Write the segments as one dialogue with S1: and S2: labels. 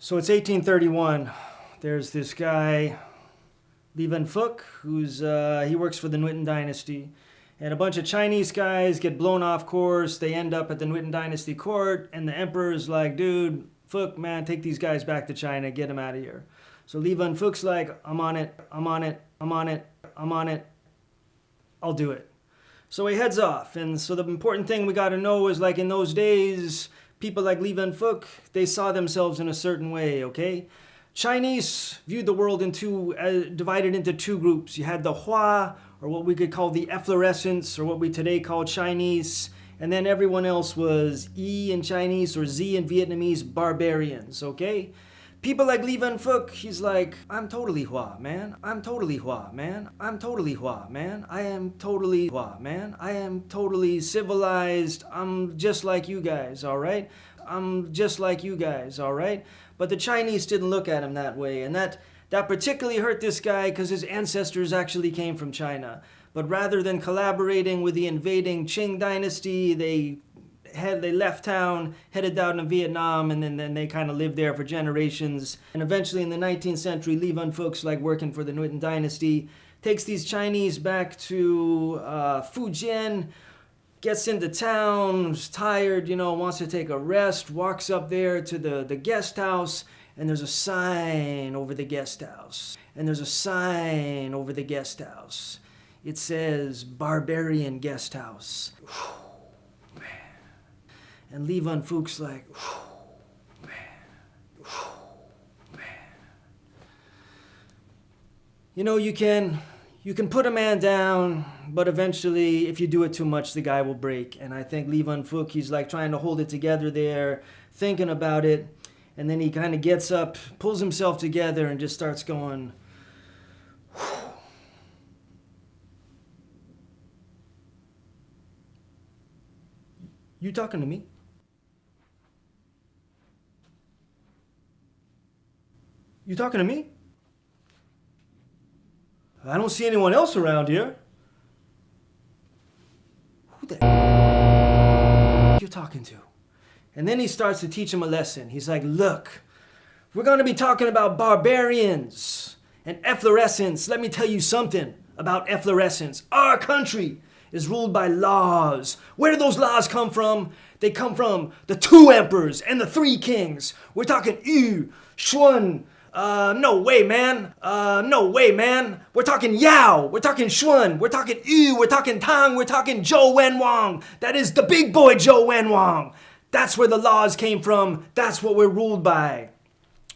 S1: So it's 1831. There's this guy, Phức, he works for the Nguyen dynasty. And a bunch of Chinese guys get blown off course. They end up at the Nguyen dynasty court. And the emperor's like, dude, Phức, man, take these guys back to China. Get them out of here. So Phück's like, I'm on it. I'll do it. So he heads off. And so the important thing we got to know is, like, in those days, people like Phức, they saw themselves in a certain way, okay? Chinese viewed the world divided into two groups. You had the Hua, or what we could call the efflorescence, or what we today call Chinese. And then everyone else was E in Chinese or Z in Vietnamese, barbarians, okay? People like Phức, he's like, I'm totally Hua, man. I'm totally Hua, man. I'm totally Hua, man. I am totally Hua, man. I am totally civilized. I'm just like you guys, all right? I'm just like you guys, all right? But the Chinese didn't look at him that way, and that particularly hurt this guy because his ancestors actually came from China. But rather than collaborating with the invading Qing dynasty, they left town, headed down to Vietnam, and then they kind of lived there for generations. And eventually in the 19th century, Phück's like working for the Nguyen dynasty, takes these Chinese back to Fujian, gets into town, is tired, wants to take a rest, walks up there to the guest house, and there's a sign over the guest house. And there's a sign over the guest house. It says, Barbarian Guest House. Whew, man. And Phück's like, whew, man. Whew, man. You can put a man down, but eventually, if you do it too much, the guy will break. And I think Phúc, he's like trying to hold it together there, thinking about it. And then he kind of gets up, pulls himself together, and just starts going, whew. You talking to me? You talking to me? I don't see anyone else around here. Who the you talking to? And then he starts to teach him a lesson. He's like, look, we're going to be talking about barbarians and efflorescence. Let me tell you something about efflorescence. Our country is ruled by laws. Where do those laws come from? They come from the 2 emperors and the 3 kings. We're talking Yu, Shun. No way, man. No way, man. We're talking Yao. We're talking Shun. We're talking Yu. We're talking Tang. We're talking Zhou Wenwang. That is the big boy Zhou Wenwang. That's where the laws came from. That's what we're ruled by.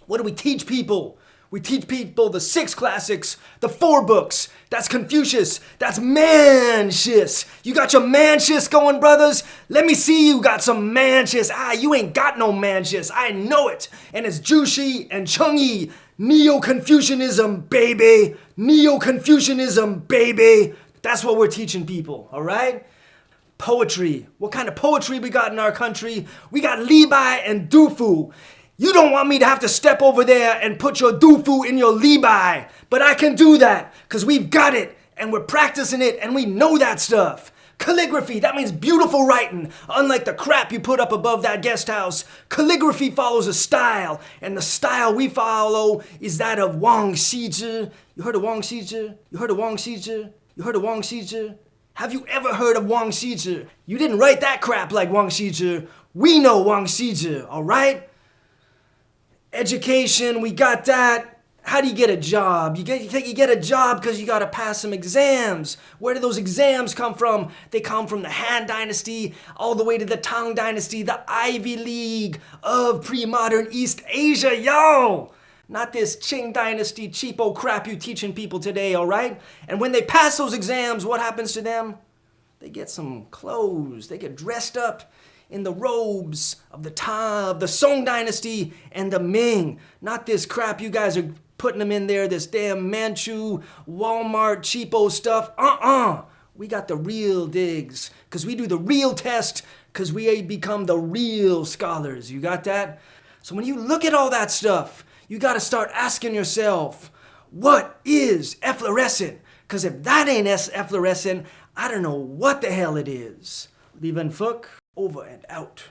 S1: What do we teach people? We teach people the 6 classics, the 4 books. That's Confucius. That's Manchus. You got your Manchus going, brothers? Let me see you got some Manchus. You ain't got no Manchus. I know it. And it's Jushi and Chengyi. Neo-Confucianism, baby. Neo-Confucianism, baby. That's what we're teaching people, all right? Poetry. What kind of poetry we got in our country? We got Li Bai and Du Fu. You don't want me to have to step over there and put your Du Fu in your Li Bai, but I can do that because we've got it and we're practicing it and we know that stuff. Calligraphy, that means beautiful writing. Unlike the crap you put up above that guest house, calligraphy follows a style, and the style we follow is that of Wang Xizhi. You heard of Wang Xizhi? You heard of Wang Xizhi? You heard of Wang Xizhi? Have you ever heard of Wang Xizhi? You didn't write that crap like Wang Xizhi. We know Wang Xizhi, all right? Education, we got that. How do you get a job? You get a job because you got to pass some exams. Where do those exams come from? They come from the Han Dynasty all the way to the Tang Dynasty, the Ivy League of pre-modern East Asia, yo! Not this Qing Dynasty cheapo crap you teaching people today, all right? And when they pass those exams, what happens to them? They get some clothes. They get dressed up in the robes of the Song Dynasty and the Ming. Not this crap you guys are putting them in there, this damn Manchu, Walmart, cheapo stuff. We got the real digs, because we do the real test, because we become the real scholars. You got that? So when you look at all that stuff, you got to start asking yourself, what is efflorescent? Because if that ain't efflorescent, I don't know what the hell it is. Phúc, over and out.